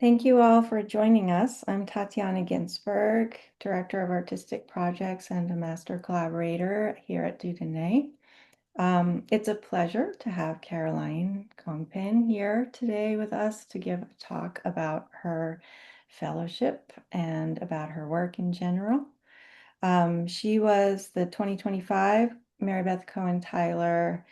Thank you all for joining us. I'm Tatiana Ginsberg, Director of Artistic Projects and a Master Collaborator here at Dieudonné. It's a pleasure to have Caroline Kongpin here today with us to give a talk about her fellowship and about her work in general. She was the 2025 Mary Beth Cohen Tyler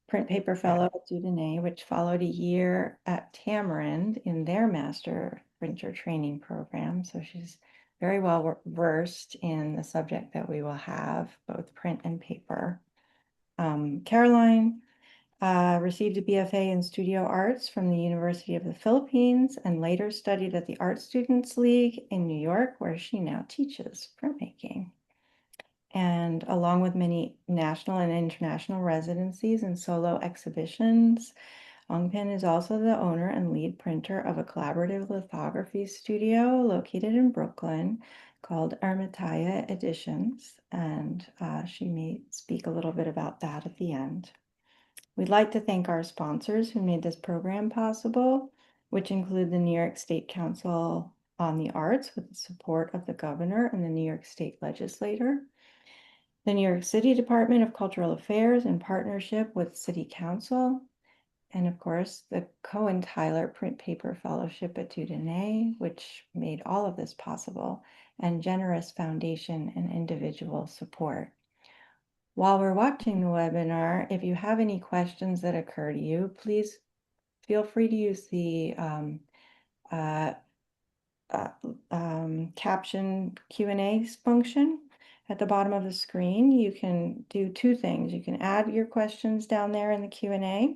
Print Paper Fellow at Dieudonné, which followed a year at Tamarind in their master printer training program. So she's very well versed in the subject that we will have, both print and paper. Caroline received a BFA in Studio Arts from the University of the Philippines and later studied at the Art Students League in New York, where she now teaches printmaking. And along with many national and international residencies and solo exhibitions, Ongpin is also the owner and lead printer of a collaborative lithography studio located in Brooklyn called Ermitaya Editions, and she may speak a little bit about that at the end. We'd like to thank our sponsors who made this program possible, which include the New York State Council on the Arts with the support of the governor and the New York State legislator, the New York City Department of Cultural Affairs in partnership with City Council, and of course, the Cohen Tyler Print Paper Fellowship at Dieudonné, which made all of this possible, and generous foundation and individual support. While we're watching the webinar, if you have any questions that occur to you, please feel free to use the uh, caption Q&A function at the bottom of the screen. You can do two things. You can add your questions down there in the Q&A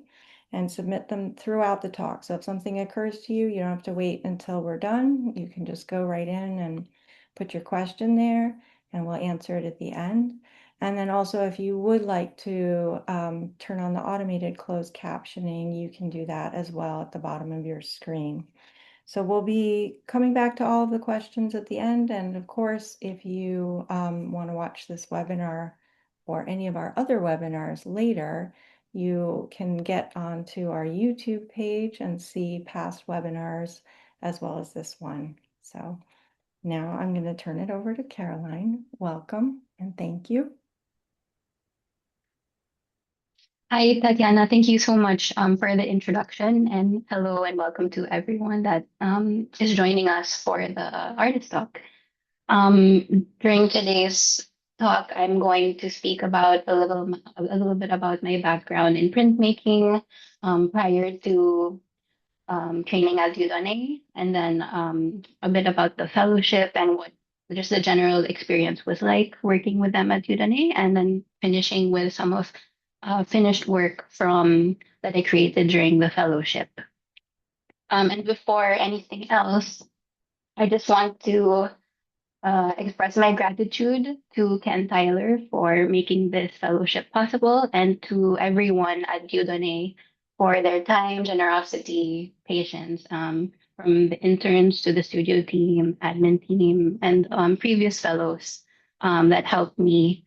and submit them throughout the talk. So if something occurs to you, you don't have to wait until we're done. You can just go right in and put your question there and we'll answer it at the end. And then also, if you would like to turn on the automated closed captioning, you can do that as well at the bottom of your screen. So we'll be coming back to all of the questions at the end. And of course, if you want to watch this webinar or any of our other webinars later, you can get onto our YouTube page and see past webinars as well as this one. So now I'm going to turn it over to Caroline. Welcome and thank you. Hi, Tatiana. Thank you so much for the introduction, and hello and welcome to everyone that is joining us for the artist talk. During today's talk, I'm going to speak about a little bit about my background in printmaking prior to training at Dieudonné, and then a bit about the fellowship and what just the general experience was like working with them at Dieudonné, and then finishing with some of finished work from that I created during the fellowship. And before anything else, I just want to express my gratitude to Ken Tyler for making this fellowship possible and to everyone at Dieudonné for their time, generosity, patience, from the interns to the studio team, admin team, and previous fellows that helped me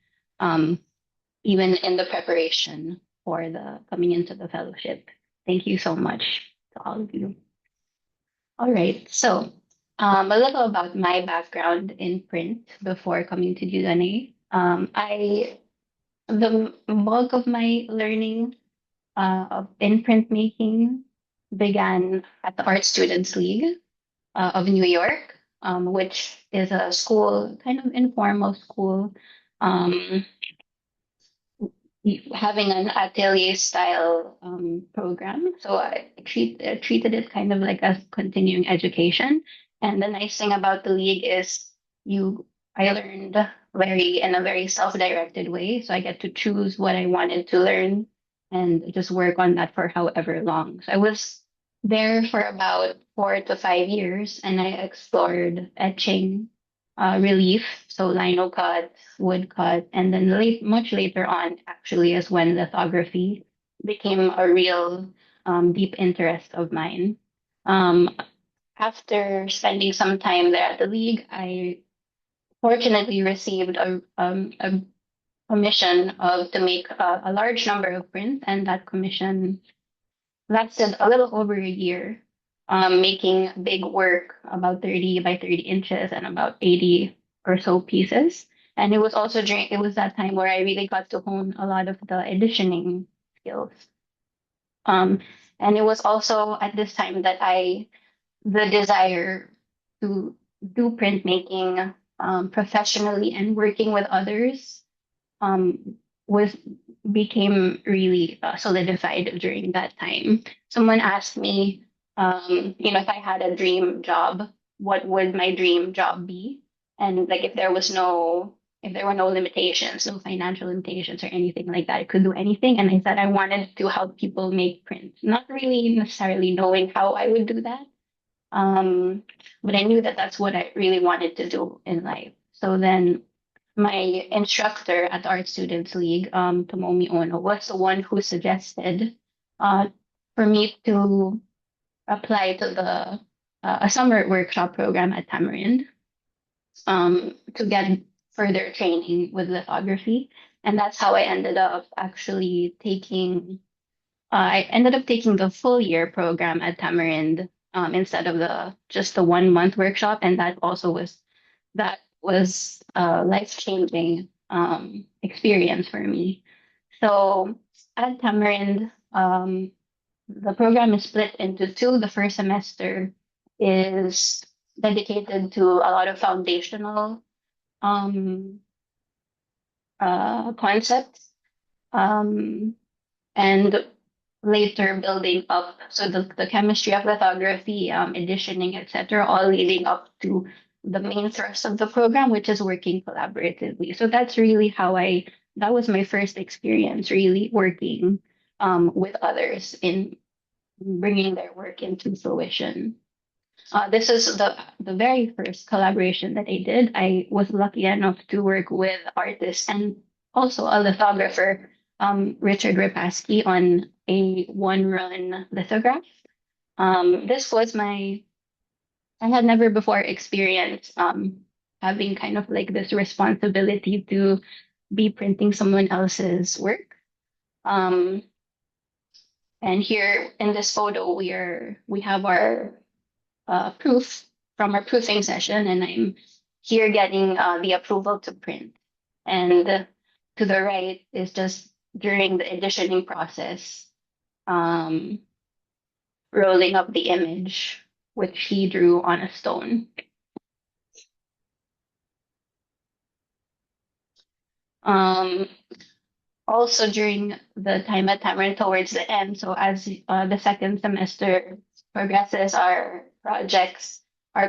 even in the preparation for the coming into the fellowship. Thank you so much to all of you. All right, so a little about my background in print before coming to Dieudonné. The bulk of my learning in printmaking began at the Art Students League of New York, which is a school, kind of informal school, um, having an atelier style program. So treated it kind of like a continuing education. And the nice thing about the league is I learned in a very self-directed way. So I get to choose what I wanted to learn and just work on that for however long. So I was there for about 4 to 5 years and I explored etching, relief, so lino cut, wood cut, and then much later on, actually, is when lithography became a real deep interest of mine. Um, After spending some time there at the league, I fortunately received a commission to make a large number of prints, and that commission lasted a little over a year. making big work about 30 by 30 inches and about 80 or so pieces. And it was also during it was that time where I really got to hone a lot of the editioning skills. Um, and it was also at this time that I the desire to do printmaking professionally and working with others um, was became really solidified during that time. Someone asked me, if I had a dream job, what would my dream job be? And like if there were no limitations, no financial limitations or anything like that, I could do anything. And I said I wanted to help people make prints, not really necessarily knowing how I would do that. Um, but I knew that that's what I really wanted to do in life. So then my instructor at the Art Students League, Tomomi Ono, was the one who suggested uh, for me to apply to the a summer workshop program at Tamarind to get further training with lithography. And that's how I ended up actually taking I ended up taking the full year program at Tamarind instead of the just the 1 month workshop, and that was a life changing experience for me. So at Tamarind, the program is split into two. The first semester is dedicated to a lot of foundational um, concepts. Um, and later building up so the chemistry of lithography editioning etc all leading up to the main thrust of the program which is working collaboratively so that's really how I that was my first experience really working with others in bringing their work into fruition. This is the very first collaboration that I did. I was lucky enough to work with artists and also a lithographer, Richard Rapaski, on a one-run lithograph. This was my I had never before experienced having kind of like this responsibility to be printing someone else's work. Um, and here in this photo, we have our proof from our proofing session, and I'm here getting the approval to print. And to the right is just during the editioning process, um, rolling up the image, which he drew on a stone. Um, Also during the time at Tamarind towards the end, so as the second semester progresses, our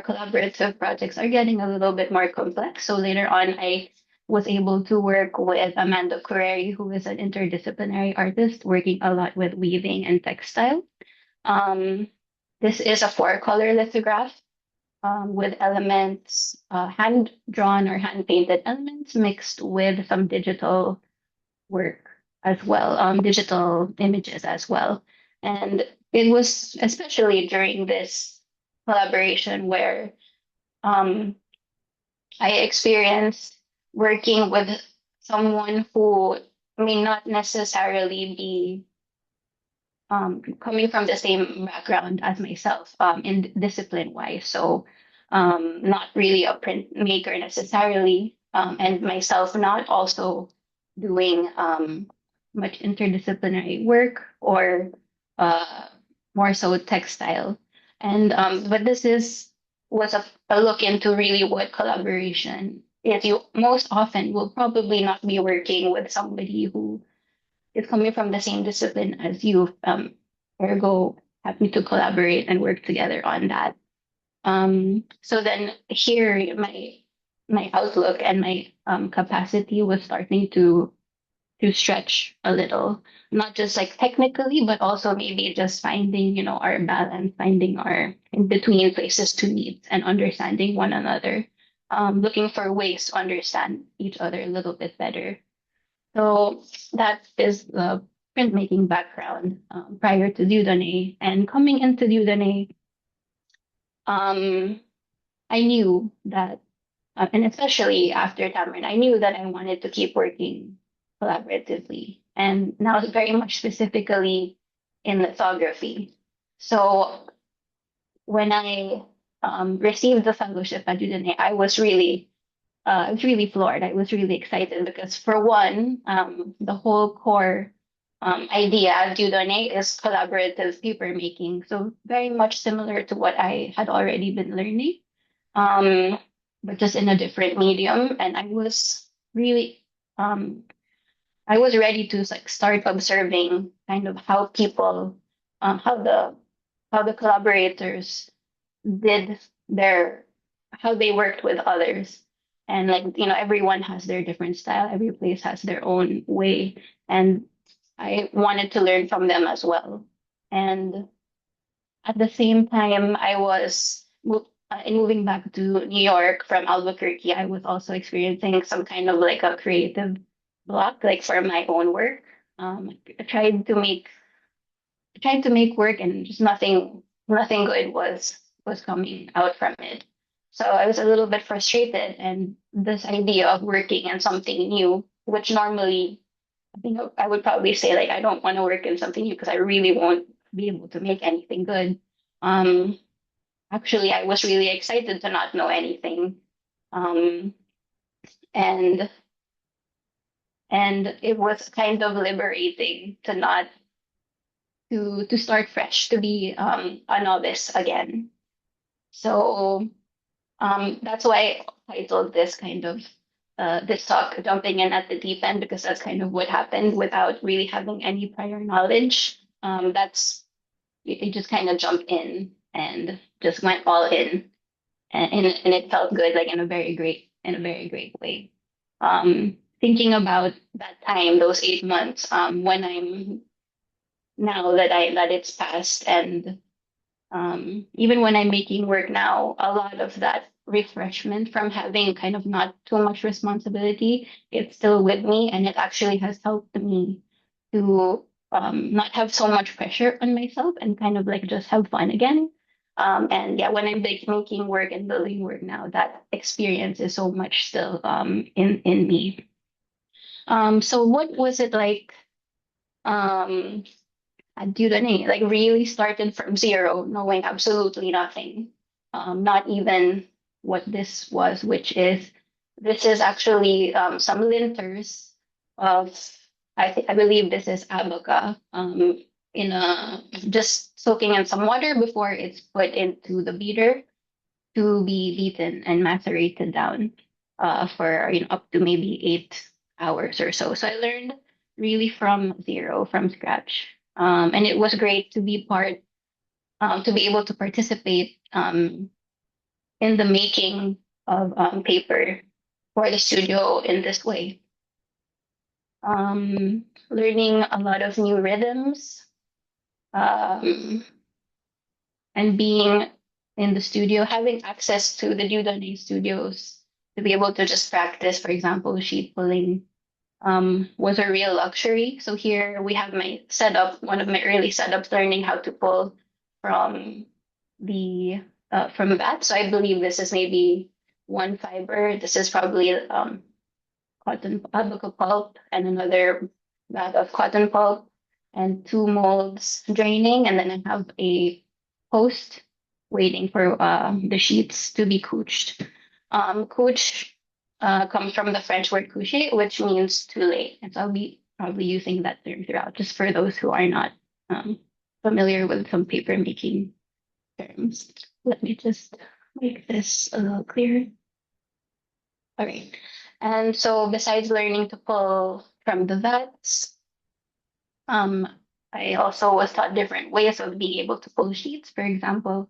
collaborative projects are getting a little bit more complex. So later on, I was able to work with Amanda Cureri, who is an interdisciplinary artist working a lot with weaving and textile. Um, this is a four-color lithograph with elements, hand drawn or hand painted elements mixed with some digital work as well, digital images as well. And it was especially during this collaboration where um, I experienced working with someone who may not necessarily be coming from the same background as myself in discipline wise. So not really a printmaker necessarily, and myself not also doing much interdisciplinary work or uh, more so textile. And but this is was a look into really what collaboration is. You most often will probably not be working with somebody who is coming from the same discipline as you, ergo happy to collaborate and work together on that. So then here my outlook and my capacity was starting to stretch a little, not just like technically, but also maybe just finding, our balance, finding our in between places to meet and understanding one another, looking for ways to understand each other a little bit better. So that is the printmaking background prior to Dieudonné. And coming into Dieudonné, um, I knew that, and especially after Tamarind, I knew that I wanted to keep working collaboratively. And now very much specifically in lithography. So when I received the fellowship at UDNA, I was really floored. I was really excited because, for one, the whole core idea at UDNA is collaborative paper making. So very much similar to what I had already been learning, um, but just in a different medium. And really, um, I was ready to like start observing kind of how people, how the collaborators did their how they worked with others, and like everyone has their different style, every place has their own way, and I wanted to learn from them as well. And at the same time, in moving back to New York from Albuquerque, I was also experiencing some kind of like a creative block, like for my own work. I tried to make work, and just nothing good was coming out from it. So I was a little bit frustrated, and this idea of working in something new, which normally I think I would probably say like I don't want to work in something new because I really won't be able to make anything good. Um, Actually, I was really excited to not know anything. Um, and and it was kind of liberating to not to start fresh, to be a novice again. So that's why I titled this kind of this talk "Jumping in at the Deep End," because that's kind of what happened without really having any prior knowledge. That's you just kind of jump in and just went all in, and it felt good, like in a very great way. Thinking about that time, those 8 months, when I'm now that it's passed, and even when I'm making work now, a lot of that refreshment from having kind of not too much responsibility, it's still with me, and it actually has helped me to not have so much pressure on myself and kind of like just have fun again. And yeah, when I'm like making work and building work now, that experience is so much still in me. So what was it like um at Udemy? Like really started from zero, knowing absolutely nothing, not even what this was, which is this is actually some linters of I believe this is abaca, in a just soaking in some water before it's put into the beater to be beaten and macerated down for up to maybe 8 hours or so. So I learned really from zero, from scratch, and it was great to be to be able to participate in the making of paper for the studio in this way. Learning a lot of new rhythms, um, and being in the studio, having access to the Dudone studios to be able to just practice, for example, sheet pulling, was a real luxury. So here we have my setup, one of my early setups, learning how to pull from the from that. So I believe this is maybe one fiber. This is probably cotton alpaca pulp, and another bag of cotton pulp, and two molds draining, and then I have a post waiting for the sheets to be couched. Couch comes from the French word coucher, which means to lay, and so I'll be probably using that term throughout, just for those who are not um, familiar with some paper making terms. Let me just make this a little clearer. All right. And so besides learning to pull from the vets, um, I also was taught different ways of being able to pull sheets, for example,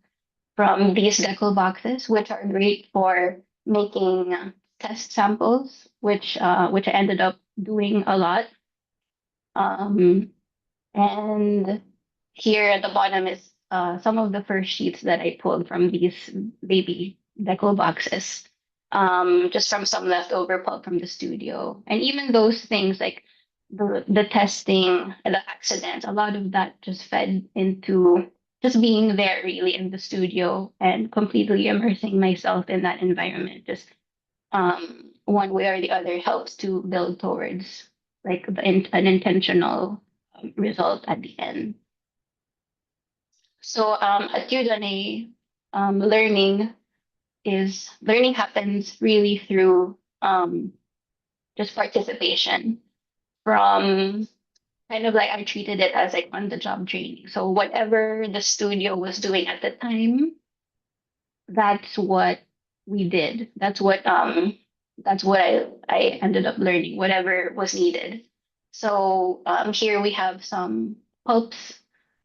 from these decal boxes, which are great for making test samples, which I ended up doing a lot. Um, and here at the bottom is some of the first sheets that I pulled from these baby decal boxes, just from some leftover pulp from the studio. And even those things like the testing, the accidents, a lot of that just fed into just being there really in the studio and completely immersing myself in that environment. Just one way or the other helps to build towards like an intentional result at the end. So at Udemy, learning learning happens really through just participation from kind of like I treated it as like on the job training. So whatever the studio was doing at the time, that's what we did. That's what I ended up learning, whatever was needed. So here we have some pulps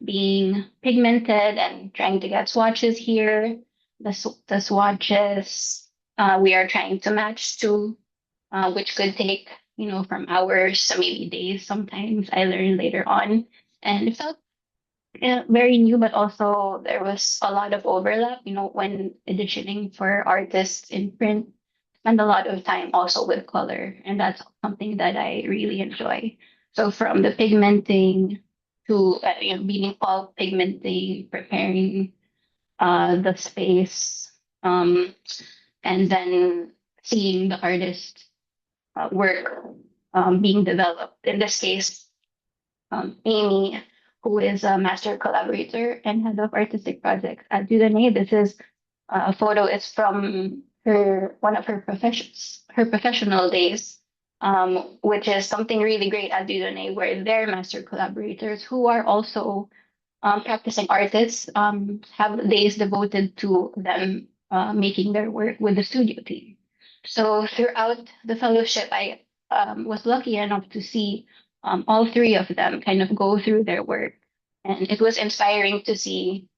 being pigmented and trying to get swatches here. The swatches we are trying to match to, which could take, from hours to maybe days sometimes. I learned later on. And it felt very new, but also there was a lot of overlap, when editioning for artists in print, spend a lot of time also with color. And that's something that I really enjoy. So from the pigmenting to, being pulp, pigmenting, preparing the space, um, and then seeing the artist work being developed. In this case, Amy, who is a master collaborator and head of artistic projects at Dudonné. This is a photo is from one of her professional days, which is something really great at Dudonné, where their master collaborators, who are also practicing artists, have days devoted to them making their work with the studio team. So throughout the fellowship, I was lucky enough to see all three of them kind of go through their work, and it was inspiring to see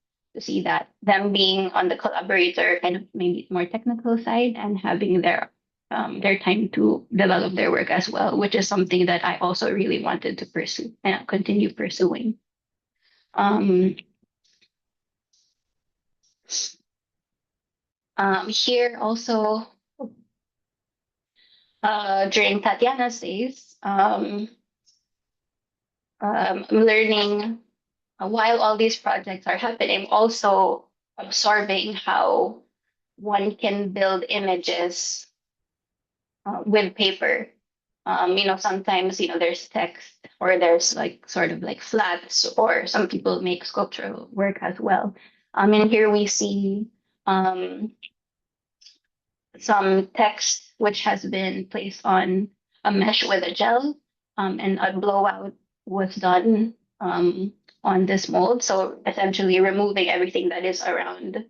that them being on the collaborator kind of maybe more technical side and having their time to develop their work as well, which is something that I also really wanted to pursue and continue pursuing. Um, Here also during Tatiana's days, learning while all these projects are happening, also absorbing how one can build images with paper. Sometimes, there's text or there's like sort of like flats, or some people make sculptural work as well. And here we see um, some text which has been placed on a mesh with a gel, and a blowout was done on this mold. So essentially removing everything that is around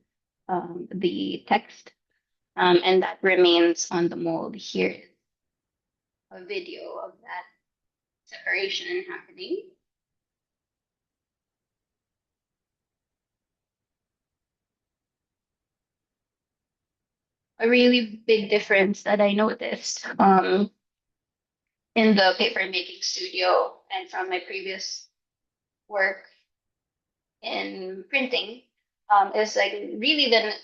the text, and that remains on the mold. Here is a video of that separation happening. A really big difference that I noticed in the paper making studio and from my previous work in printing, is like really at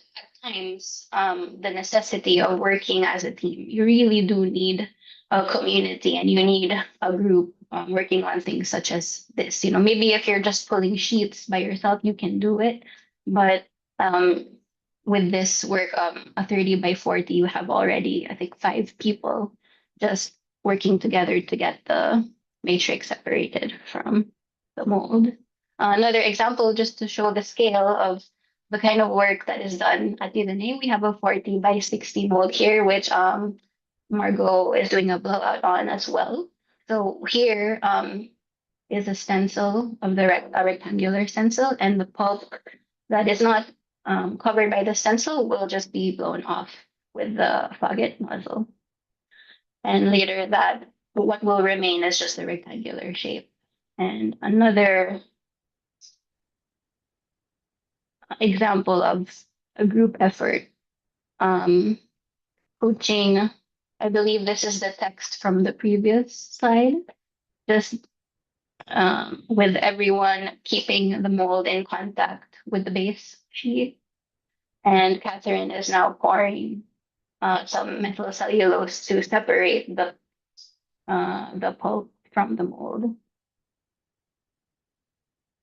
times the necessity of working as a team. You really do need a community, and you need a group working on things such as this. Maybe if you're just pulling sheets by yourself, you can do it, but um, with this work, a 30 by 40, you have already, I think, 5 people just working together to get the matrix separated from the mold. Another example, just to show the scale of the kind of work that is done at Udemy, we have a 40 by 60 mold here, which Margot is doing a blowout on as well. So here is a stencil of a rectangular stencil, and the pulp that is not covered by the stencil will just be blown off with the Fogget nozzle. And later that what will remain is just the rectangular shape. And another example of a group effort, um, coaching. I believe this is the text from the previous slide, just with everyone keeping the mold in contact with the base sheet. And Catherine is now pouring some methyl cellulose to separate the pulp from the mold.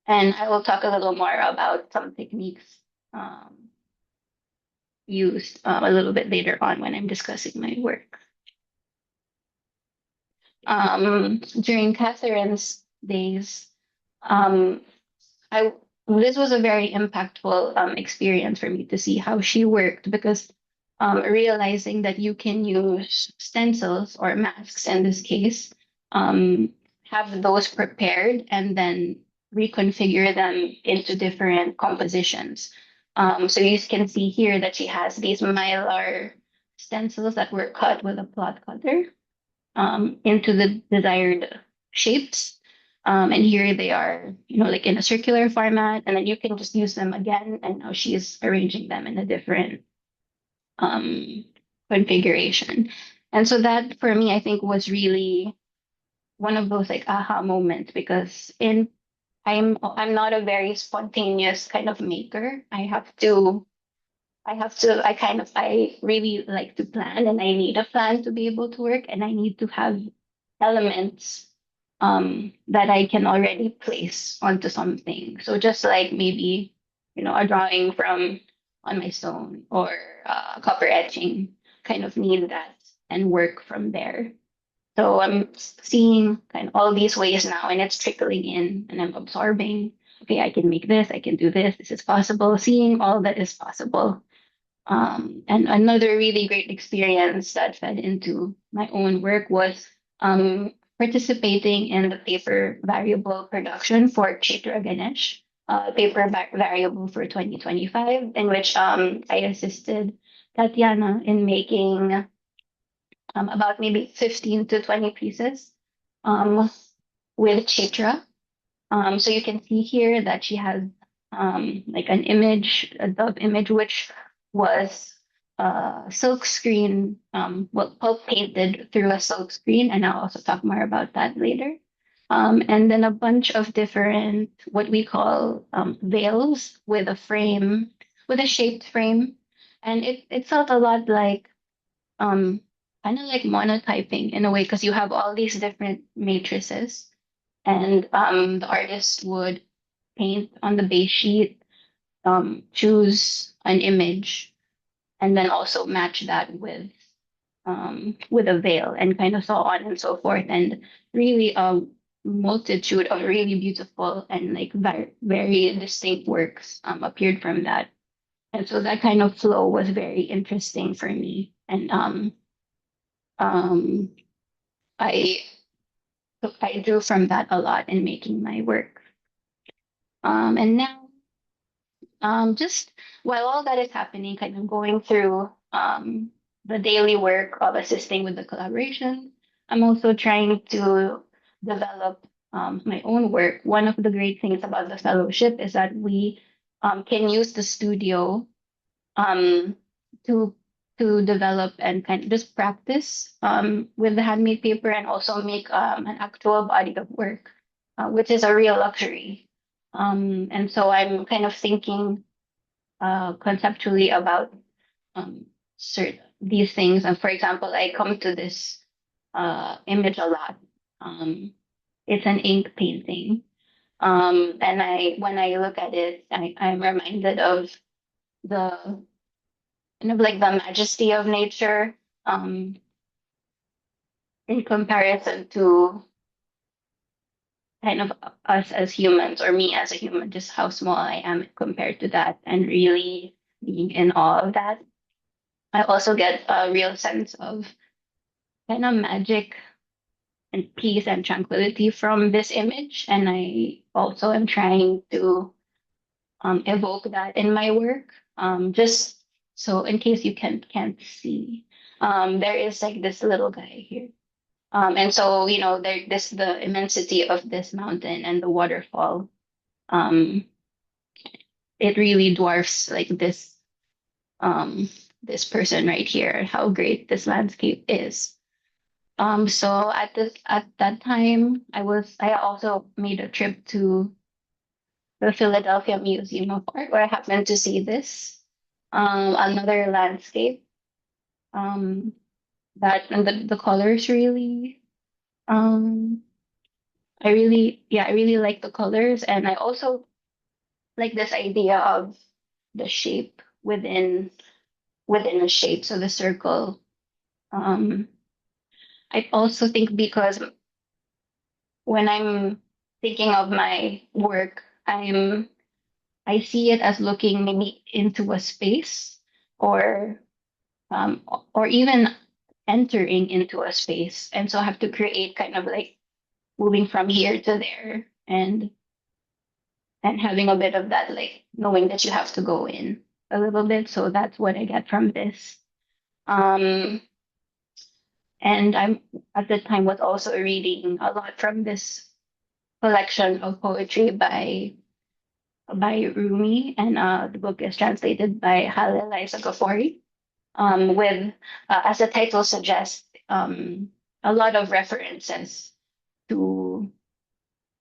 And I will talk a little more about some techniques used a little bit later on when I'm discussing my work. During Catherine's days, I this was a very impactful experience for me to see how she worked because realizing that you can use stencils or masks in this case, um, have those prepared and then reconfigure them into different compositions. So you can see here that she has these mylar stencils that were cut with a plot cutter into the desired shapes. And here they are, like in a circular format, and then you can just use them again. And now she's arranging them in a different um, configuration. And so that for me, I think was really one of those like aha moments because in I'm not a very spontaneous kind of maker. I really like to plan and I need a plan to be able to work and I need to have elements that I can already place onto something. So just like maybe, a drawing from on my stone or copper etching kind of need that and work from there. So I'm seeing kind of all these ways now and it's trickling in and I'm absorbing, okay, I can make this, I can do this is possible, seeing all that is possible. And another really great experience that fed into my own work was participating in the paper variable production for Chitra Ganesh, paper variable for 2025, in which I assisted Tatiana in making about maybe 15 to 20 pieces um, with Chitra. So you can see here that she has like an image, a dove image, which was silk screen, well, pulp painted through a silk screen, and I'll also talk more about that later. And then a bunch of different what we call veils with a frame, with a shaped frame, and it felt a lot like um, kind of like monotyping in a way because you have all these different matrices and the artist would paint on the base sheet, choose an image, and then also match that with a veil, and kind of so on and so forth, and really a multitude of really beautiful and like very distinct works appeared from that, and so that kind of flow was very interesting for me, and um, I I drew from that a lot in making my work. And now just while all that is happening, kind of going through the daily work of assisting with the collaboration, I'm also trying to develop my own work. One of the great things about the fellowship is that we can use the studio um, to develop and kind of just practice with the handmade paper and also make an actual body of work, which is a real luxury. And so I'm kind of thinking conceptually about certain these things. And for example, I come to this image a lot. Um, it's an ink painting. And when I look at it, I'm reminded of the kind of like the majesty of nature in comparison to kind of us as humans or me as a human, just how small I am compared to that and really being in awe of that. I also get a real sense of kind of magic and peace and tranquility from this image. And I also am trying to evoke that in my work. Just so in case you can't see, there is like this little guy here. And so, the immensity of this mountain and the waterfall, um, it really dwarfs like um, this person right here, how great this landscape is. So at that time, I also made a trip to the Philadelphia Museum of Art where I happened to see this, another landscape, um, that and the colors really, um, I really like the colors, and I also like this idea of the shape within a shape, so the circle. Um, I also think because when I'm thinking of my work, I'm I see it as looking maybe into a space or um, or even entering into a space. And so I have to create kind of like moving from here to there and having a bit of that, like knowing that you have to go in a little bit. So that's what I get from this. Um, and I'm at the time was also reading a lot from this collection of poetry by Rumi, and the book is translated by Halil Isa Ghaffari. With as the title suggests, a lot of references to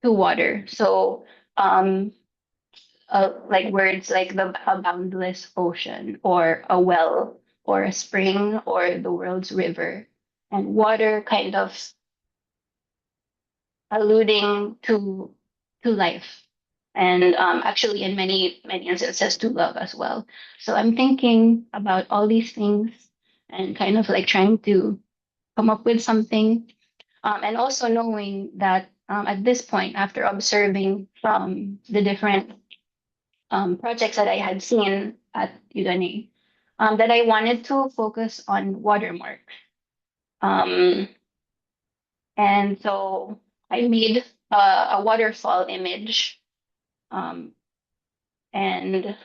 to water. So um, like words like a boundless ocean or a well or a spring or the world's river, and water kind of alluding to life, and actually in many instances to love as well. So I'm thinking about all these things and kind of like trying to come up with something, and also knowing that at this point, after observing from the different projects that I had seen at Udemy, that I wanted to focus on watermark. Um, and so I made a waterfall image, um, and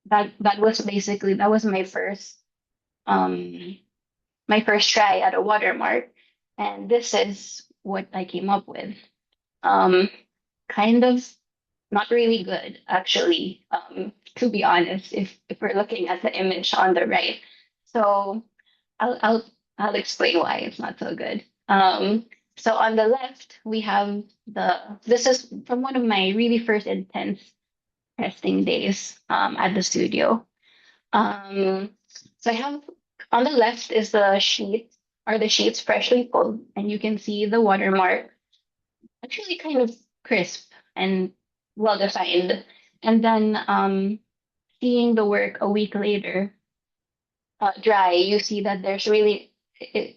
that was basically that was um, my first try at a watermark, and this is what I came up with. Um, Kind of not really good, actually, to be honest, if we're looking at the image on the right. So I'll I'll I'll explain why it's not so good. So on the left, we have this is from one of my really first intense testing days at the studio. Um, so I have on the left is the sheet, are the sheets freshly pulled, and you can see the watermark actually kind of crisp and well defined. And then seeing the work a week later dry, you see that there's really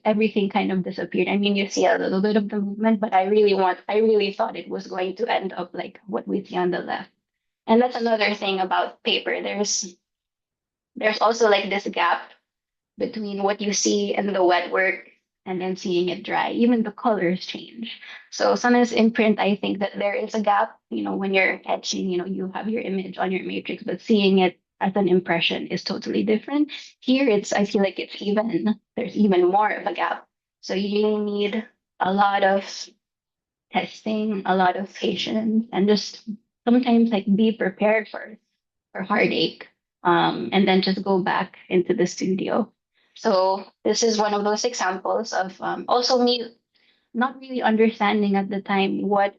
everything kind of disappeared. I mean, you see a little bit of the movement, but I really thought it was going to end up like what we see on the left. And that's another thing about paper. There's also like this gap between what you see in the wet work and then seeing it dry. Even the colors change. So sometimes in print, I think that there is a gap, when you're etching, you have your image on your matrix, but seeing it as an impression is totally different. Here, I feel like there's even more of a gap. So you need a lot of testing, a lot of patience, and just sometimes like be prepared for heartache, and then just go back into the studio. So this is one of those examples of also me not really understanding at the time what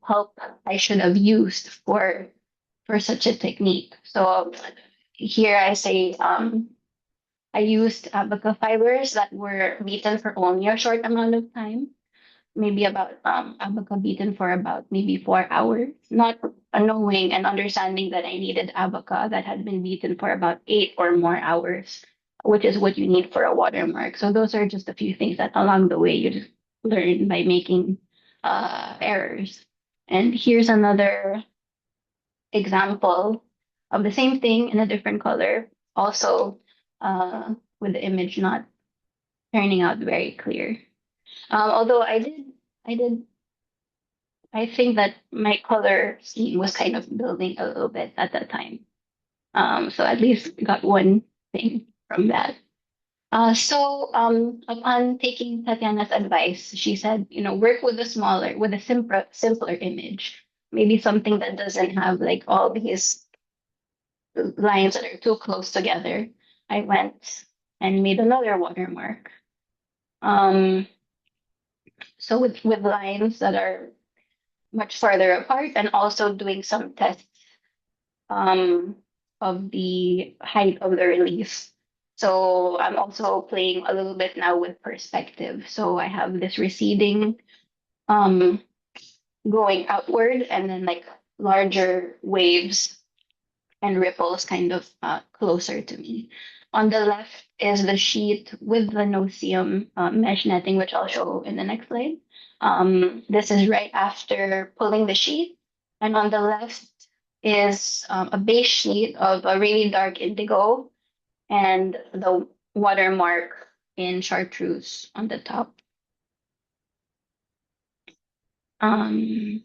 pulp I should have used for such a technique. So here I say I used abaca fibers that were beaten for only a short amount of time, maybe about abaca beaten for about maybe 4 hours, not knowing and understanding that I needed abaca that had been beaten for about 8 or more hours, which is what you need for a watermark. So those are just a few things that along the way you just learn by making errors. And here's another example of the same thing in a different color, also with the image not turning out very clear. Although I did I think that my color scheme was kind of building a little bit at that time. So at least got one thing from that. So upon taking Tatiana's advice, she said, work with with a simpler image, maybe something that doesn't have like all these lines that are too close together. I went and made another watermark. Um, so with lines that are much farther apart, and also doing some tests um, of the height of the relief. So I'm also playing a little bit now with perspective. So I have this receding um, going outward, and then like larger waves and ripples kind of closer to me. On the left is the sheet with the no-seam mesh netting, which I'll show in the next slide. This is right after pulling the sheet. And on the left is a base sheet of a really dark indigo and the watermark in chartreuse on the top. Um,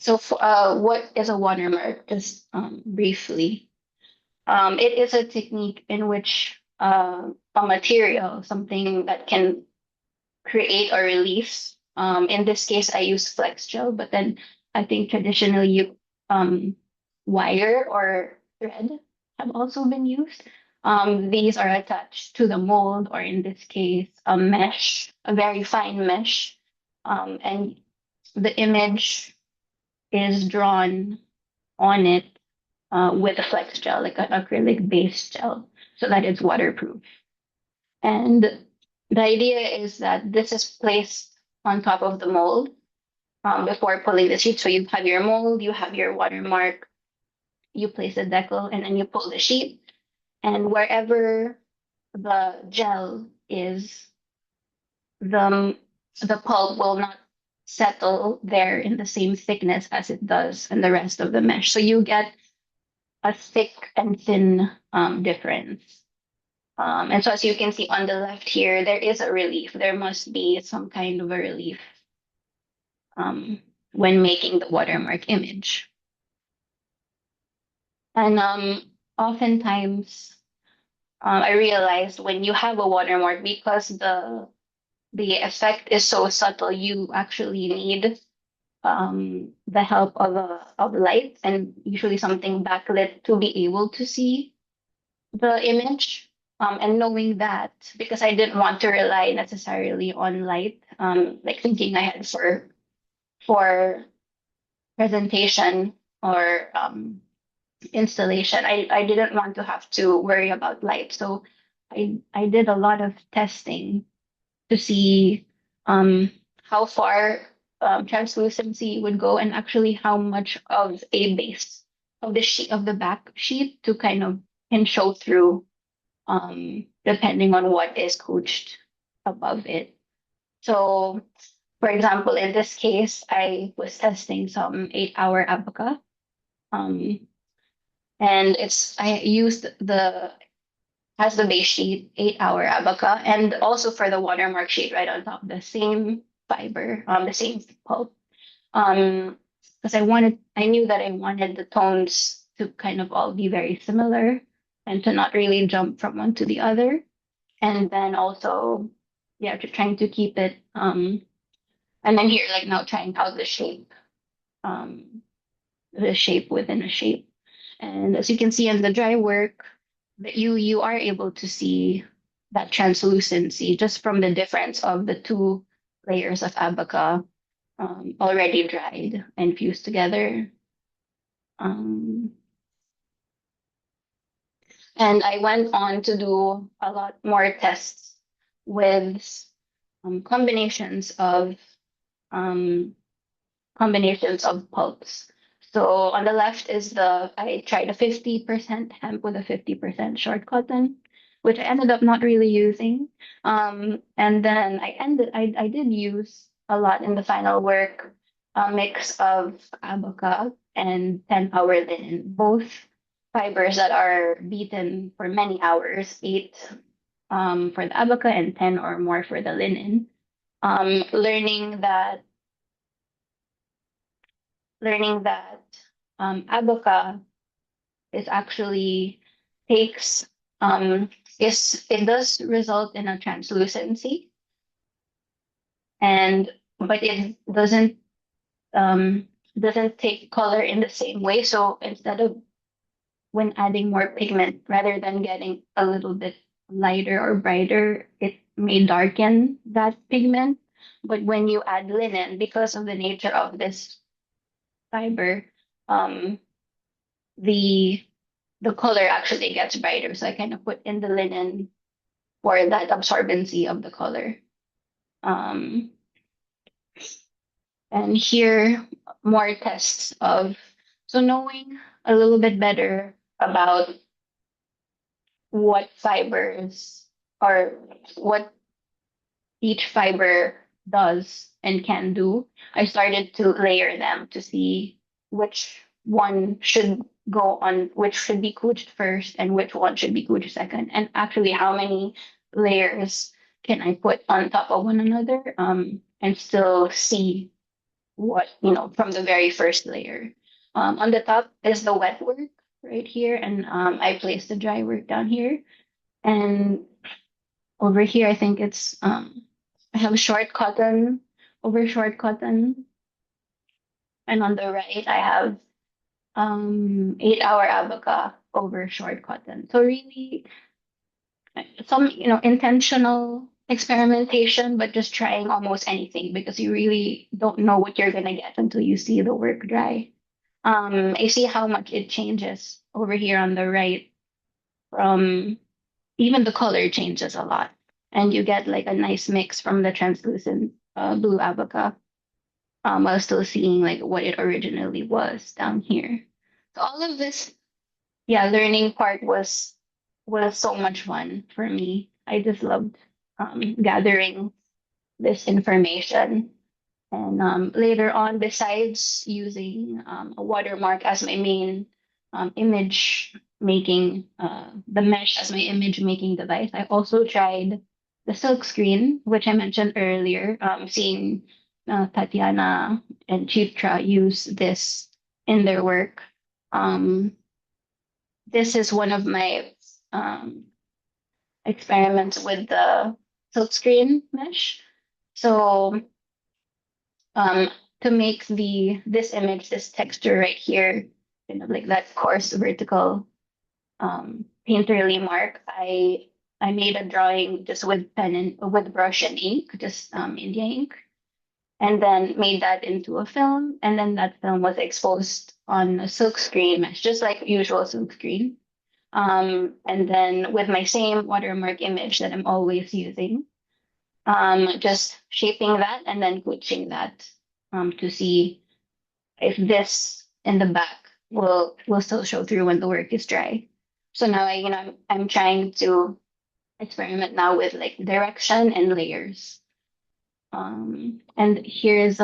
what is a watermark? Just briefly, it is a technique in which a material, something that can create or release. In this case, I use flex gel, but then I think traditionally um, wire or thread have also been used. These are attached to the mold, or in this case, a mesh, a very fine mesh, and the image is drawn on it with a flex gel, like an acrylic based gel, so that it's waterproof. And the idea is that this is placed on top of the mold before pulling the sheet. So you have your mold, you have your watermark, you place the decal, and then you pull the sheet. And wherever the gel is, the the pulp will not settle there in the same thickness as it does in the rest of the mesh. So you get a thick and thin difference. And so as you can see on the left here, there is a relief. There must be some kind of a relief um, when making the watermark image. And oftentimes, I realized when you have a watermark, because the effect is so subtle, you actually need the help of light and usually something backlit to be able to see the image. And knowing that, because I didn't want to rely necessarily on light, like thinking ahead for presentation or installation, I didn't want to have to worry about light. So I did a lot of testing to see um, how far translucency would go and actually how much of a base of the sheet of the back sheet to kind of can show through depending on what is coached above it. So, for example, in this case, I was testing some 8-hour abaca, um, and I used the as the base sheet 8-hour abaca, and also for the watermark sheet right on top, the same fiber, the same pulp. Because I knew that I wanted the tones to kind of all be very similar and to not really jump from one to the other. And then also, yeah, trying to keep it, and then here, like now trying out um, the shape within a shape. And as you can see in the dry work, that you are able to see that translucency just from the difference of the two layers of abaca already dried and fused together. Um, and I went on to do a lot more tests with combinations of um, combinations of pulps. So on the left is I tried a 50% hemp with a 50% short cotton, which I ended up not really using. And then I did use a lot in the final work, a mix of abaca and 10-hour linen, both fibers that are beaten for many hours, 8 for the abaca and 10 or more for the linen. Learning that abaca is actually takes is it does result in a translucency, and but it um doesn't take color in the same way. So instead of when adding more pigment, rather than getting a little bit lighter or brighter, it may darken that pigment. But when you add linen, because of the nature of this fiber, um, the the color actually gets brighter. So I kind of put in the linen for that absorbency of the color. Um, and here, more tests of, so knowing a little bit better about what fibers or what each fiber does and can do, I started to layer them to see which one should go on, which should be coached first and which one should be coached second, and actually how many layers can I put on top of one another, and still see what, from the very first layer. On the top is the wet work right here, and I placed the dry work down here. And over here, I think I have short cotton over short cotton, and on the right, I have 8-hour abaca over short cotton. So really, some intentional experimentation, but just trying almost anything because you really don't know what you're gonna get until you see the work dry. I see how much it changes over here on the right. From even the color changes a lot, and you get like a nice mix from the translucent blue abaca, while still seeing like what it originally was down here. So all of this, yeah, learning part was so much fun for me. I just loved gathering this information. And later on, besides using a watermark as my main image making, the mesh as my image making device, I also tried the silk screen, which I mentioned earlier, seeing Tatiana and Chitra use this in their work. Um, this is one of my um, experiments with the silkscreen mesh. So um, to make this image, this texture right here, kind of like that coarse vertical painterly mark, I made a drawing just with pen and with brush and ink, just India ink, and then made that into a film, and then that film was exposed on a silk screen mesh, just like usual silk screen. And then with my same watermark image that I'm always using, just shaping that and then coaching that to see if this in the back will still show through when the work is dry. So now I'm trying to experiment now with like direction and layers. And here's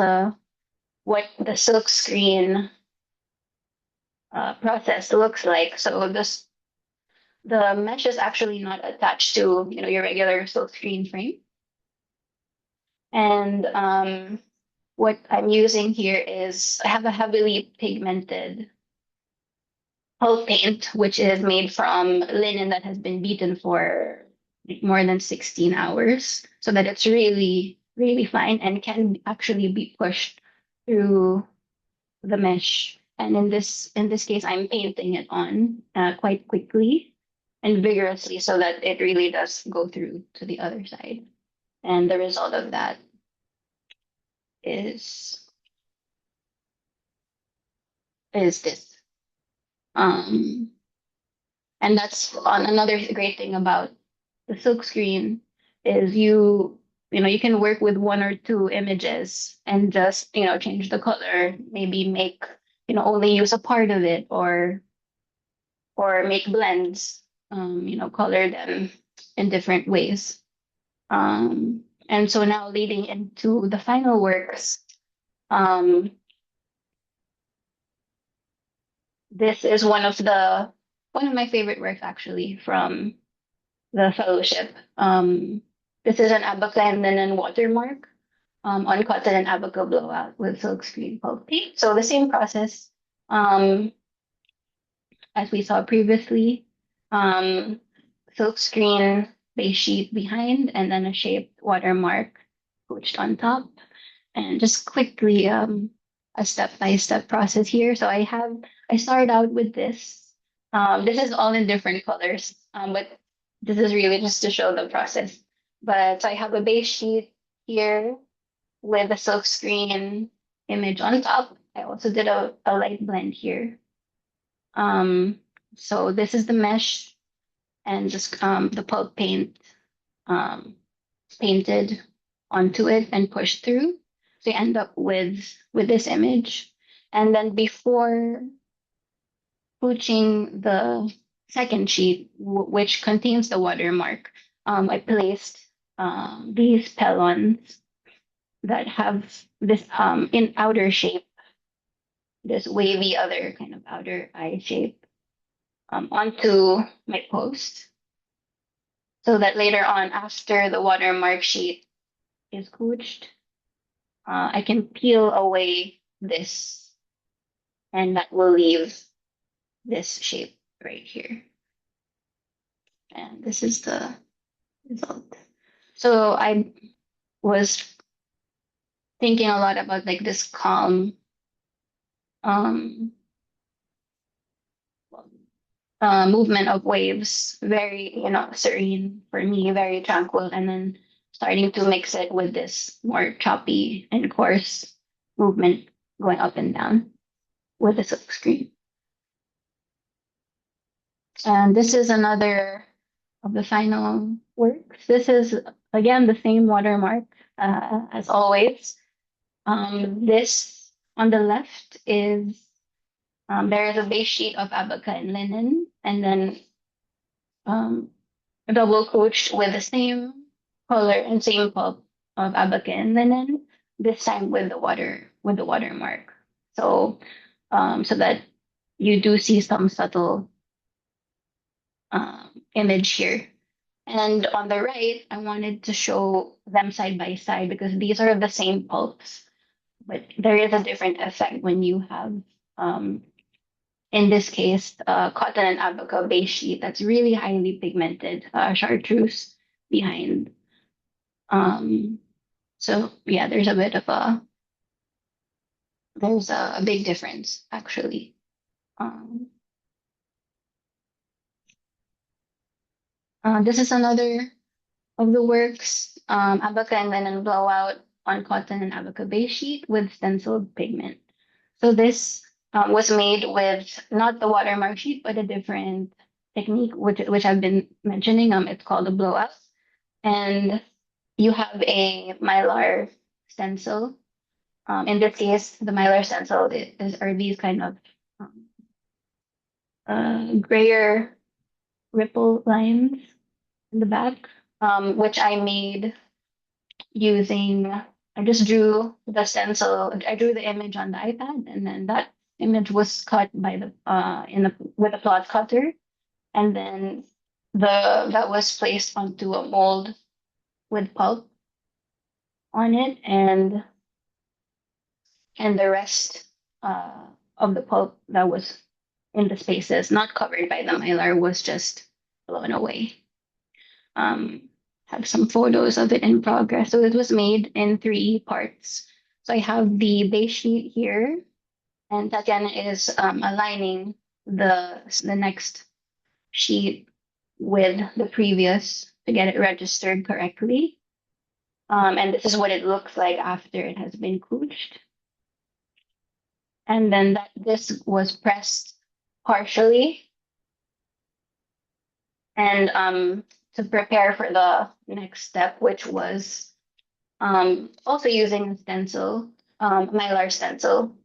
what the silk screen process looks like. So the mesh is actually not attached to your regular silk screen frame. And what I'm using here is I have a heavily pigmented hull paint, which is made from linen that has been beaten for like more than 16 hours, so that it's really, really fine and can actually be pushed through the mesh. And in this case, I'm painting it on quite quickly and vigorously so that it really does go through to the other side. And the result of that is is this. Um, and that's on another great thing about the silk screen is you can work with one or two images and just change the color, maybe make only use a part of it, or make blends, color them in different ways. And so now leading into the final works, um, this is one of my favorite works actually from the fellowship. This is an abaca and linen watermark on cotton and abaca blowout with silkscreen pulp paint. So the same process um, as we saw previously. Um, Silkscreen base sheet behind, and then a shaped watermark coached on top. And just quickly a step-by-step process here. So I started out with this. This is all in different colors, but this is really just to show the process. But so I have a base sheet here with a silk screen image on top. I also did a light blend here. Um, so this is the mesh and just the pulp paint um, painted onto it and pushed through. So you end up with this image. And then before pooching the second sheet, which contains the watermark, I placed these pelons that have this in outer shape this wavy other kind of outer eye shape onto my post so that later on, after the watermark sheet is coached, I can peel away this and that will leave this shape right here. And this is the result. So I was thinking a lot about like this calm um, movement of waves, very, serene for me, very tranquil, and then starting to mix it with this more choppy and coarse movement going up and down with the silk screen. And this is another of the final works. This is again the same watermark as always. This on the left is there is a base sheet of abaca and linen, and then um, double coached with the same color and same pulp of abaca and linen. This time with the watermark. So so that you do see some subtle image here. And on the right, I wanted to show them side by side because these are the same pulps, but there is a different effect when you have, um, in this case, cotton and abaca base sheet that's really highly pigmented, chartreuse behind. Um, so yeah, there's a big difference actually. Um, this is another of the works, abaca and linen blowout on cotton and abaca base sheet with stenciled pigment. So this was made with not the watermark sheet, but a different technique, which I've been mentioning. It's called a blowout, and you have a mylar stencil. In this case, the mylar stencil are these kind of um, grayer ripple lines in the back, which I made using. I just drew the stencil. I drew the image on the iPad, and then that image was cut by the in the with a plot cutter, and then that was placed onto a mold with pulp on it, and the rest of the pulp that was in the spaces not covered by the mylar was just blown away. Have some photos of it in progress. So it was made in three parts. So I have the base sheet here, and Tatiana is aligning the next sheet with the previous to get it registered correctly. And this is what it looks like after it has been cooched. And then this was pressed partially, and to prepare for the next step, which was also using a stencil, mylar stencil,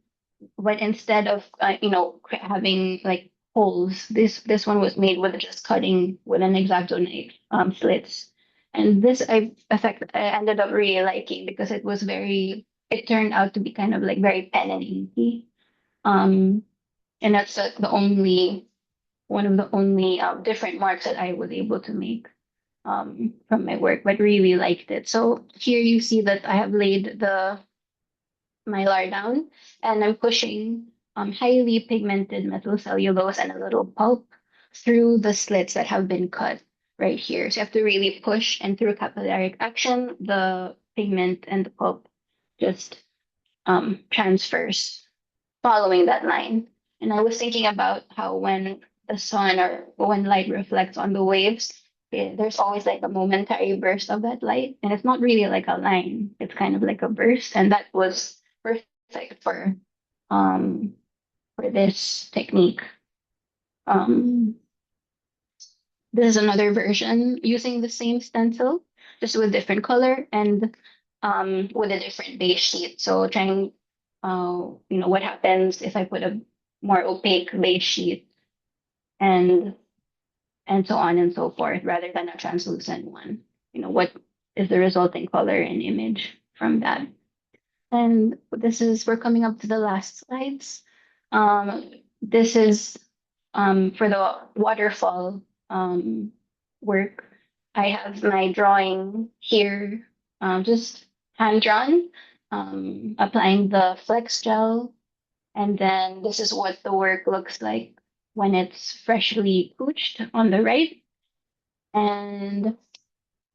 but instead of having like holes, this one was made with just cutting with an X-Acto knife, slits, and this I ended up really liking because it turned out to be kind of like very pen and inky, um, and that's the only one of the only different marks that I was able to make from my work, but really liked it. So here you see that I have laid the mylar down and I'm pushing highly pigmented metal cellulose and a little pulp through the slits that have been cut right here. So you have to really push, and through capillary action, the pigment and the pulp just transfers following that line. And I was thinking about how when the sun or when light reflects on the waves, there's always like a momentary burst of that light. And it's not really like a line, it's kind of like a burst. And that was perfect um for this technique. Um this is another version using the same stencil, just with different color and with a different base sheet. So trying what happens if I put a more opaque base sheet and so on and so forth rather than a translucent one. What is the resulting color and image from that? And we're coming up to the last slides. This is for the waterfall um, work. I have my drawing here, just hand drawn, applying the flex gel, and then this is what the work looks like when it's freshly pooched on the right, and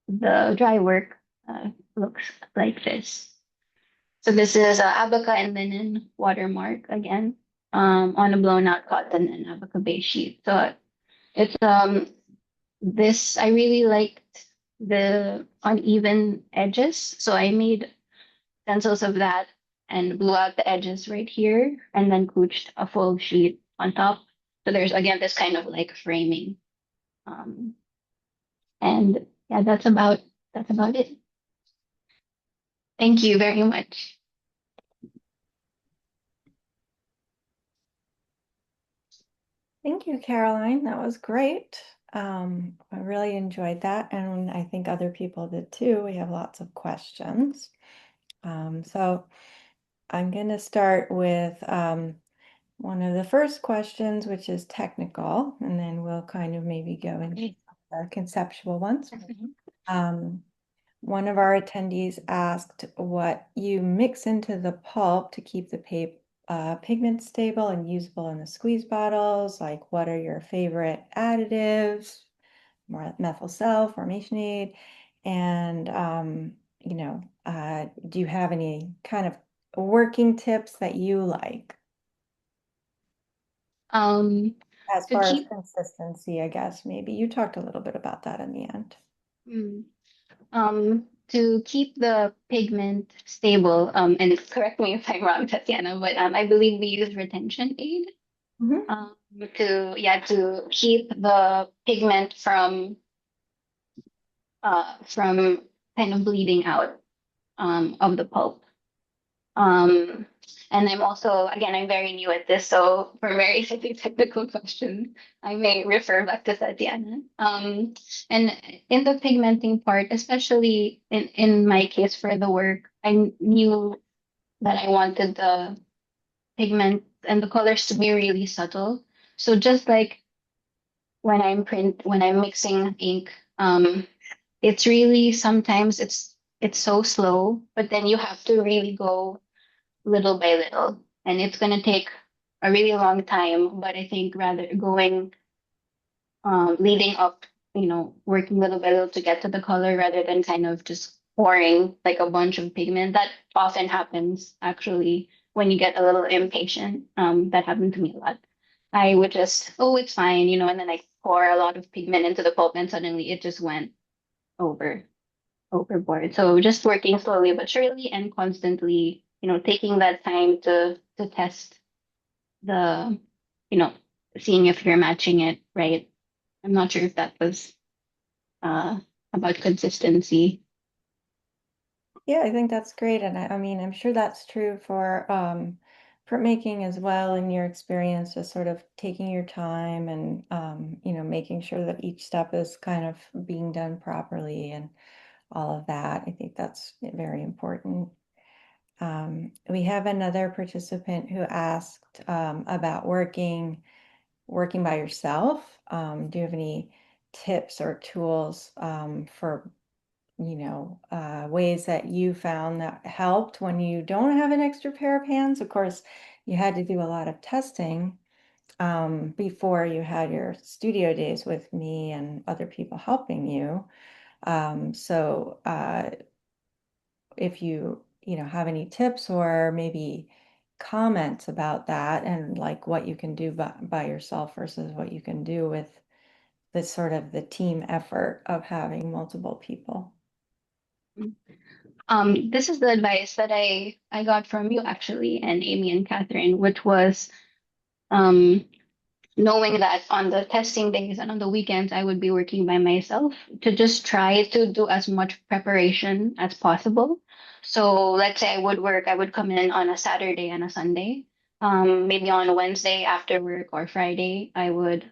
the dry work looks like this. So this is a abaca and linen watermark again, on a blown out cotton and abaca base sheet. So it's this I really liked the uneven edges, so I made stencils of that and blew out the edges right here, and then cooched a full sheet on top. So there's again this kind of like framing, um, and yeah, that's about it. Thank you very much. Thank you, Caroline. That was great. I really enjoyed that, and I think other people did too. We have lots of questions. So I'm going to start with one of the first questions, which is technical, and then we'll kind of maybe go into Okay. the conceptual ones. Mhm. Um, One of our attendees asked what you mix into the pulp to keep the pigment stable and usable in the squeeze bottles. Like, what are your favorite additives? More methyl cell, formation aid, and do you have any kind of working tips that you like Um, as to far as keep consistency? I guess maybe you talked a little bit about that in the end. mm, to keep the pigment stable, and correct me if I'm wrong, Tatiana, but I believe we use retention aid, Mhm. um, to keep the pigment from kind of bleeding out of the pulp. Um, and I'm also, again, I'm very new at this, so for very technical questions, I may refer back to Tatiana. And in the pigmenting part, especially in my case for the work, I knew that I wanted the pigment and the colors to be really subtle. So just like when I'm mixing ink, it's really sometimes it's so slow, but then you have to really go little by little. And it's going to take a really long time. But I think rather going, leading up, working little by little to get to the color rather than kind of just pouring like a bunch of pigment. That often happens actually when you get a little impatient. That happened to me a lot. I would just, oh, it's fine, and then I pour a lot of pigment into the pulp and suddenly it just went over overboard. So just working slowly but surely and constantly, taking that time to test the, you know, seeing if you're matching it right. I'm not sure if that was uh about consistency. Yeah, I think that's great. And I mean, I'm sure that's true for printmaking as well in your experience, just sort of taking your time and making sure that each step is kind of being done properly and all of that. I think that's very important. We have another participant who asked about working by yourself. Do you have any tips or tools for ways that you found that helped when you don't have an extra pair of hands? Of course, you had to do a lot of testing before you had your studio days with me and other people helping you. So if you have any tips or maybe comments about that and like what you can do by yourself versus what you can do with the sort of the team effort of having multiple people. This is the advice that I got from you actually and Amy and Catherine, which was um knowing that on the testing days and on the weekends I would be working by myself, to just try to do as much preparation as possible. So let's say I would come in on a Saturday and a Sunday. Maybe on a Wednesday after work or Friday, I would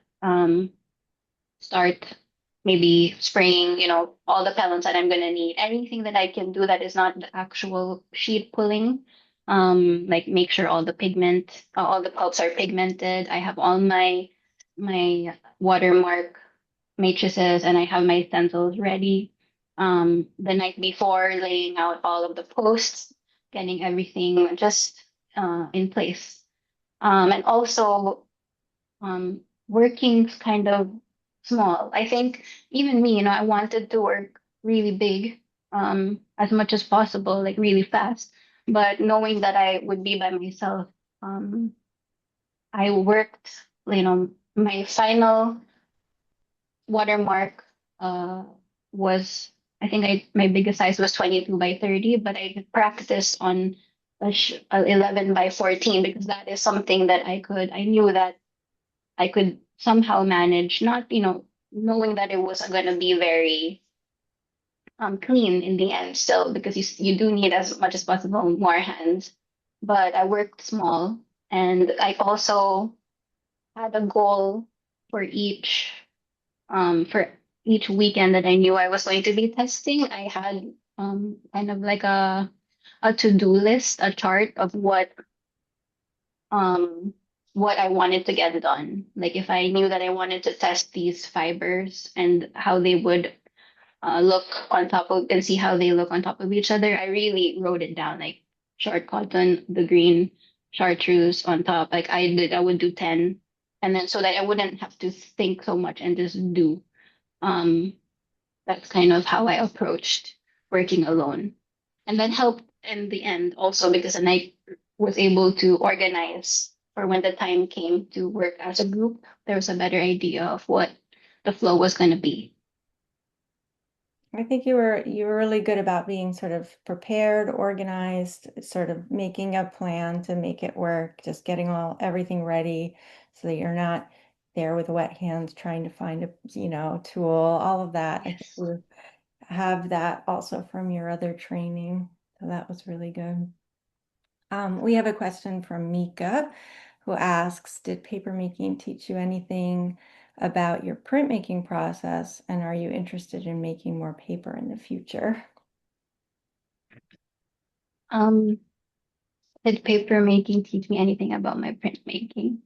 start maybe spraying, all the pellets that I'm gonna need. Anything that I can do that is not the actual sheet pulling. like make sure all the pulps are pigmented. I have all my watermark matrices and I have my stencils ready. The night before, laying out all of the posts, getting everything just in place. And also working kind of small. I think even me, I wanted to work really big, as much as possible, like really fast. But knowing that I would be by myself, um, I worked, my final watermark uh was I think my biggest size was 22 by 30, but I practiced on a 11 by 14 because that is something that I knew that I could somehow manage, not, knowing that it wasn't going to be very clean in the end still, because you do need as much as possible more hands. But I worked small, and I also had a goal for each weekend that I knew I was going to be testing. I had kind of like a to-do list, a chart of um what I wanted to get done. Like if I knew that I wanted to test these fibers and how they would look on top of and see how they look on top of each other, I really wrote it down, like short cotton, the green chartreuse on top. Like I would do 10, and then so that I wouldn't have to think so much and just do. Um, that's kind of how I approached working alone. And then helped in the end also because then I was able to organize for when the time came to work as a group, there was a better idea of what the flow was going to be. I think you were really good about being sort of prepared, organized, sort of making a plan to make it work, just getting everything ready so that you're not there with wet hands trying to find a tool, all of that. I think Yes. you have that also from your other training. So that was really good. We have a question from Mika who asks, did papermaking teach you anything about your printmaking process? And are you interested in making more paper in the future? Um, did paper making teach me anything about my printmaking?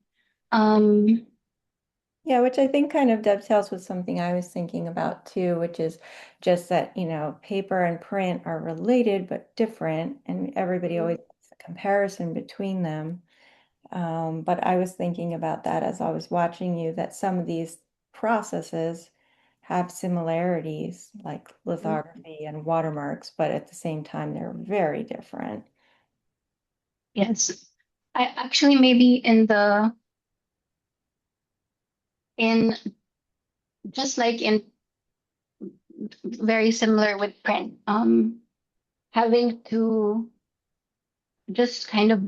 Um, Yeah, which I think kind of dovetails with something I was thinking about too, which is just that, paper and print are related but different, and everybody always makes a comparison between them. But I was thinking about that as I was watching you, that some of these processes have similarities, like lithography and watermarks, but at the same time, they're very different. yes. I actually maybe in just like in very similar with print, having to just kind of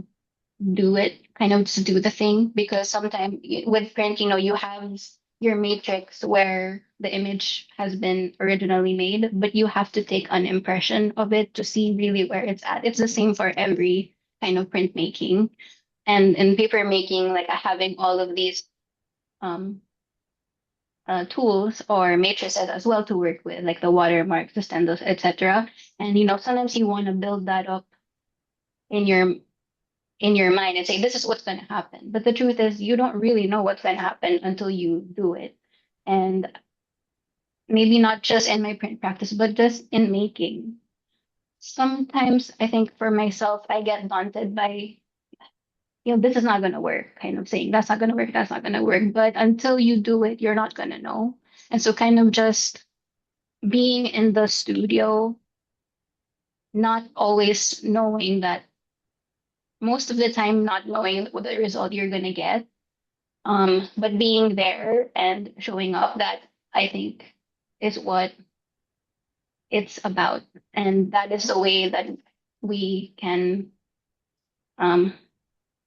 do it, kind of just do the thing, because sometimes with print, you have your matrix where the image has been originally made, but you have to take an impression of it to see really where it's at. It's the same for every kind of printmaking. And in paper making, like having all of these um, tools or matrices as well to work with, like the watermarks, the stencils, etc. And sometimes you want to build that up in your mind and say this is what's going to happen. But the truth is, you don't really know what's going to happen until you do it. And maybe not just in my print practice, but just in making. Sometimes I think for myself, I get daunted by this is not going to work, kind of saying, that's not going to work, that's not going to work. But until you do it, you're not going to know. And so, kind of just being in the studio, not always knowing that, most of the time, not knowing what the result you're going to get, but being there and showing up, that I think is what it's about. And that is the way that we can um,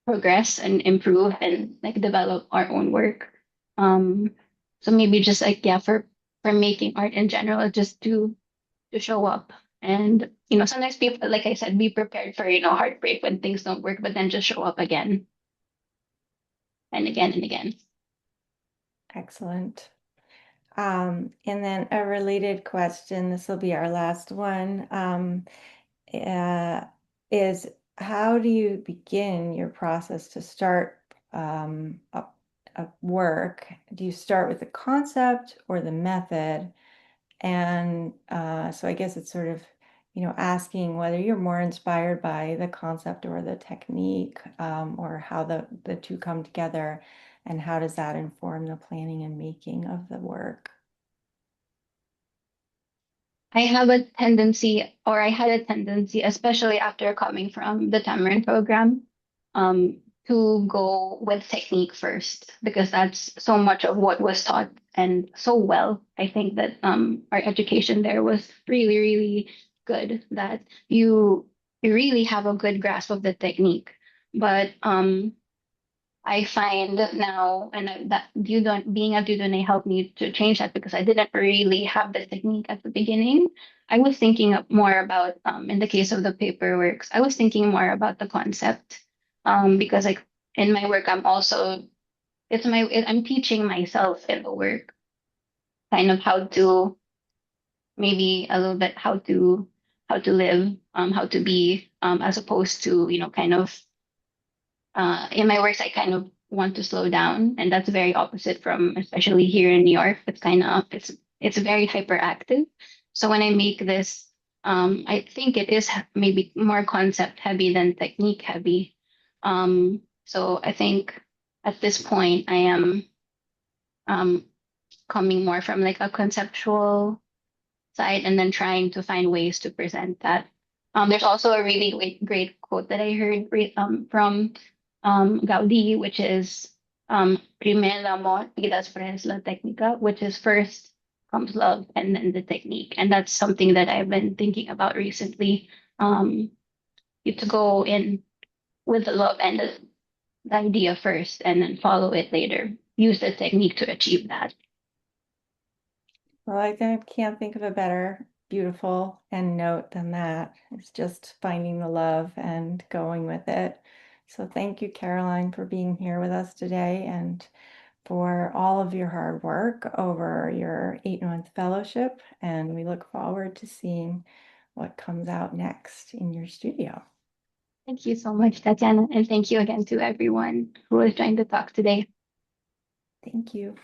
progress and improve and like develop our own work. Um, so maybe just like yeah, for making art in general, just to show up. And sometimes people, like I said, be prepared for heartbreak when things don't work, but then just show up again and again and again. Excellent. And then a related question, this will be our last one, uh, is how do you begin your process to start a work? Do you start with the concept or the method? And so I guess it's sort of, asking whether you're more inspired by the concept or the technique, or how the two come together, and how does that inform the planning and making of the work? I have a tendency, or I had a tendency, especially after coming from the Tamarind program, to go with technique first because that's so much of what was taught and so well. I think that our education there was really, really good. That you really have a good grasp of the technique, but I find now, and that being a Dudone helped me to change that because I didn't really have the technique at the beginning. I was thinking more about, in the case of the paperworks, I was thinking more about the concept, because like in my work, I'm teaching myself in the work kind of how to maybe a little bit how to live, how to be, as opposed to kind of in my works, I kind of want to slow down, and that's very opposite from, especially here in New York. It's very hyperactive. So when I make this, I think it is maybe more concept heavy than technique heavy. So I think at this point, I am um, coming more from like a conceptual side, and then trying to find ways to present that. There's also a really great quote that I heard from Gaudí, which is primero el amor y después la técnica, which is first comes love and then the technique. And that's something that I've been thinking about recently. Um, you to go in with the love and the idea first, and then follow it later. Use the technique to achieve that. Well, can't think of a better beautiful end note than that. It's just finding the love and going with it. So thank you, Caroline, for being here with us today and for all of your hard work over your 8-month fellowship. And we look forward to seeing what comes out next in your studio. Thank you so much, Tatiana, and thank you again to everyone who has joined the talk today. Thank you.